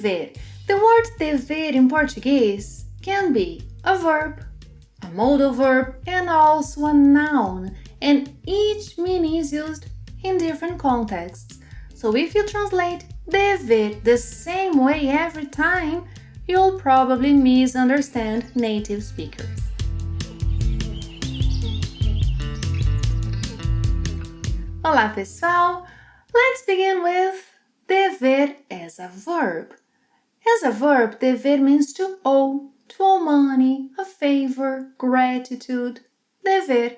dever. The word dever in Portuguese can be a verb, a modal verb, and also a noun, and each meaning is used in different contexts. So if you translate dever the same way every time, you'll probably misunderstand native speakers. Olá pessoal, let's begin with dever as a verb. As a verb, dever means to owe money, a favor, gratitude. Dever.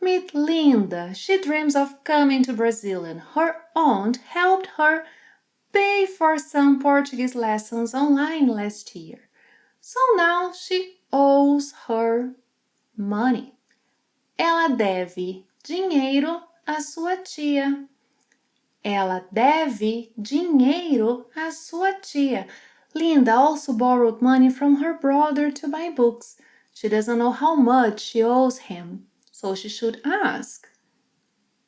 Meet Linda. She dreams of coming to Brazil and her aunt helped her pay for some Portuguese lessons online last year. So now she owes her money. Ela deve dinheiro à sua tia. Ela deve dinheiro à sua tia. Linda also borrowed money from her brother to buy books. She doesn't know how much she owes him, so she should ask.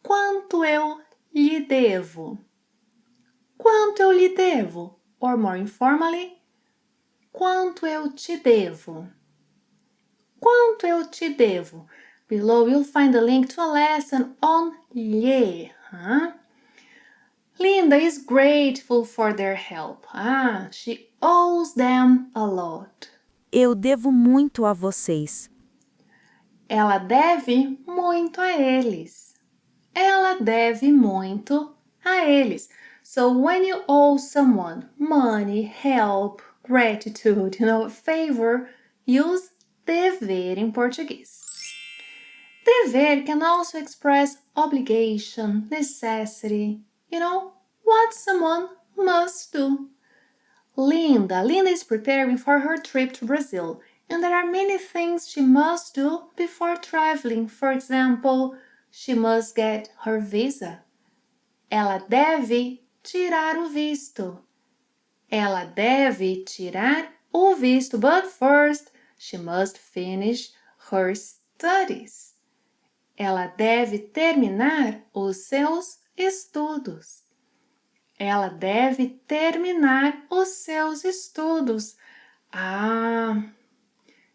Quanto eu lhe devo? Quanto eu lhe devo? Or more informally, quanto eu te devo? Quanto eu te devo? Below you'll find a link to a lesson on lhe. Linda is grateful for their help. She owes them a lot. Eu devo muito a vocês. Ela deve muito a eles. Ela deve muito a eles. So when you owe someone money, help, gratitude, a favor, use dever in Portuguese. Dever can also express obligation, necessity, what someone must do. Linda is preparing for her trip to Brazil, and there are many things she must do before traveling. For example, she must get her visa. Ela deve tirar o visto. Ela deve tirar o visto, but first she must finish her studies. Ela deve terminar os seus estudos. Ela deve terminar os seus estudos.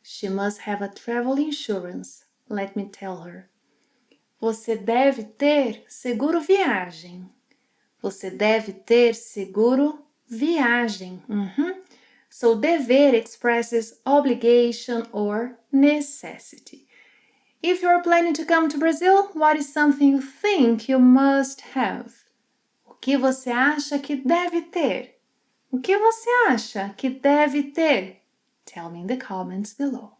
She must have a travel insurance. Let me tell her. Você deve ter seguro viagem. Você deve ter seguro viagem. So dever expresses obligation or necessity. If you're planning to come to Brazil, what is something you think you must have? O que você acha que deve ter? O que você acha que deve ter? Tell me in the comments below.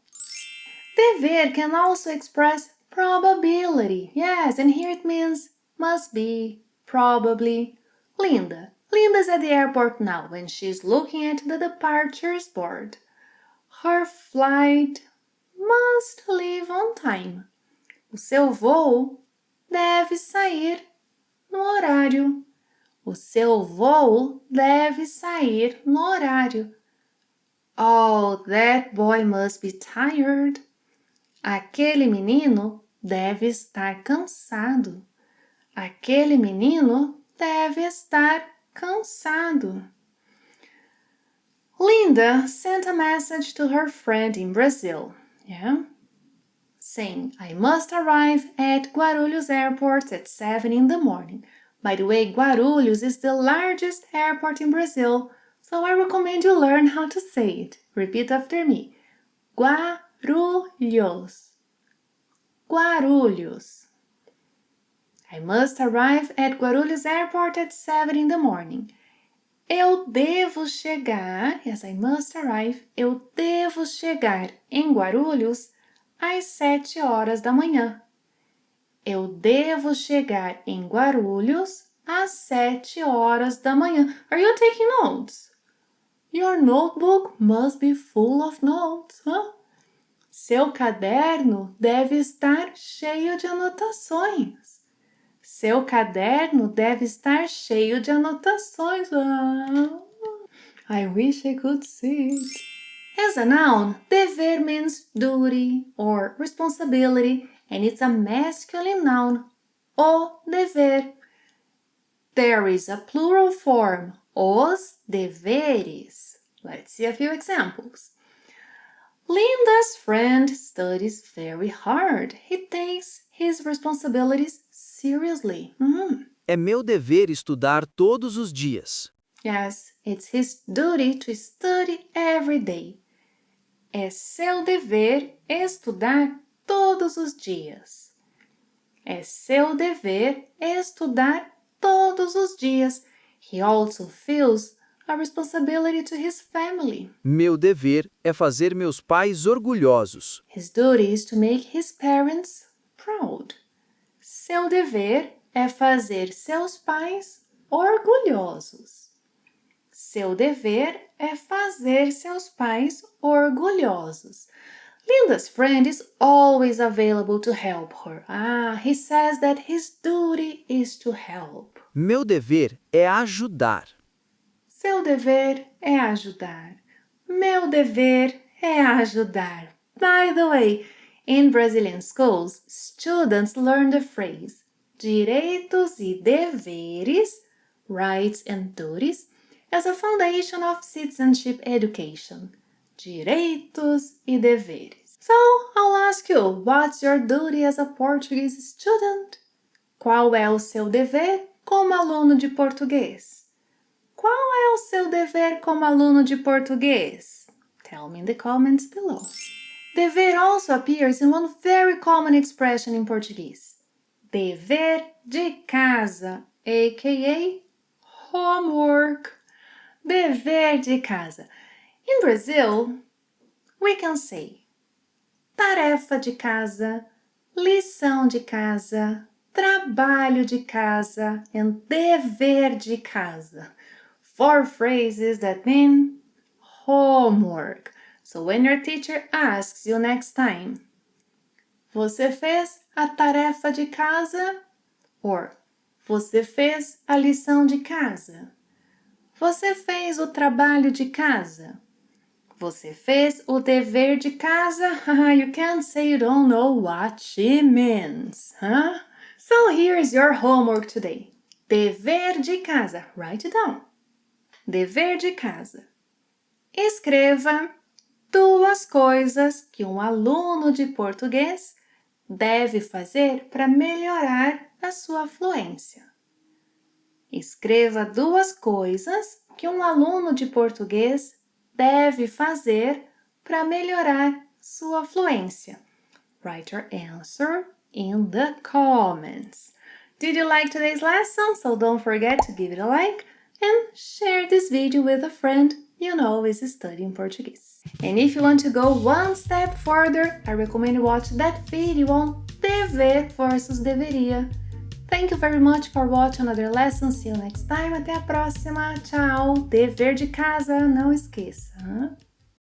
Dever can also express probability. Yes, and here it means must be, probably. Linda's at the airport now and she's looking at the departures board. Her flight must leave on time. O seu voo deve sair no horário. O seu voo deve sair no horário. Oh, that boy must be tired. Aquele menino deve estar cansado. Aquele menino deve estar cansado. Linda sent a message to her friend in Brazil, saying, I must arrive at Guarulhos Airport at 7 in the morning. By the way, Guarulhos is the largest airport in Brazil, so I recommend you learn how to say it. Repeat after me. Guarulhos. Guarulhos. I must arrive at Guarulhos Airport at 7 in the morning. Eu devo chegar, yes, I must arrive, eu devo chegar em Guarulhos às 7 horas da manhã. Eu devo chegar em Guarulhos às 7 horas da manhã. Are you taking notes? Your notebook must be full of notes, Seu caderno deve estar cheio de anotações. Seu caderno deve estar cheio de anotações. I wish I could see it. As a noun, dever means duty or responsibility, and it's a masculine noun, o dever. there is a plural form, os deveres. Let's see a few examples. Linda's friend studies very hard. He takes his responsibilities seriously. É meu dever estudar todos os dias. Yes, it's his duty to study every day. É seu dever estudar todos os dias. É seu dever estudar todos os dias. He also feels a responsibility to his family. Meu dever é fazer meus pais orgulhosos. His duty is to make his parents proud. Seu dever é fazer seus pais orgulhosos. Seu dever é fazer seus pais orgulhosos. Linda's friend is always available to help her. He says that his duty is to help. Meu dever é ajudar. Seu dever é ajudar. Meu dever é ajudar. By the way, in Brazilian schools, students learn the phrase direitos e deveres, rights and duties, as a foundation of citizenship education. Direitos e deveres. So, I'll ask you, what's your duty as a Portuguese student? Qual é o seu dever como aluno de português? Qual é o seu dever como aluno de português? Tell me in the comments below. Dever also appears in one very common expression in Portuguese. Dever de casa, aka homework. Dever de casa. In Brazil, we can say tarefa de casa, lição de casa, trabalho de casa, and dever de casa. 4 phrases that mean homework. So when your teacher asks you next time, você fez a tarefa de casa? Or, você fez a lição de casa? Você fez o trabalho de casa? Você fez o dever de casa? You can't say you don't know what she means, huh? So here's your homework today. Dever de casa. Write it down. Dever de casa. Escreva 2 coisas que um aluno de português deve fazer para melhorar a sua fluência. Escreva 2 coisas que um aluno de português deve fazer para melhorar sua fluência. Write your answer in the comments. Did you like today's lesson? So don't forget to give it a like and share this video with a friend you know is studying Portuguese. And if you want to go one step further, I recommend you watch that video on dever versus deveria. Thank you very much for watching another lesson. See you next time. Até a próxima. Tchau. Dever de casa, não esqueça.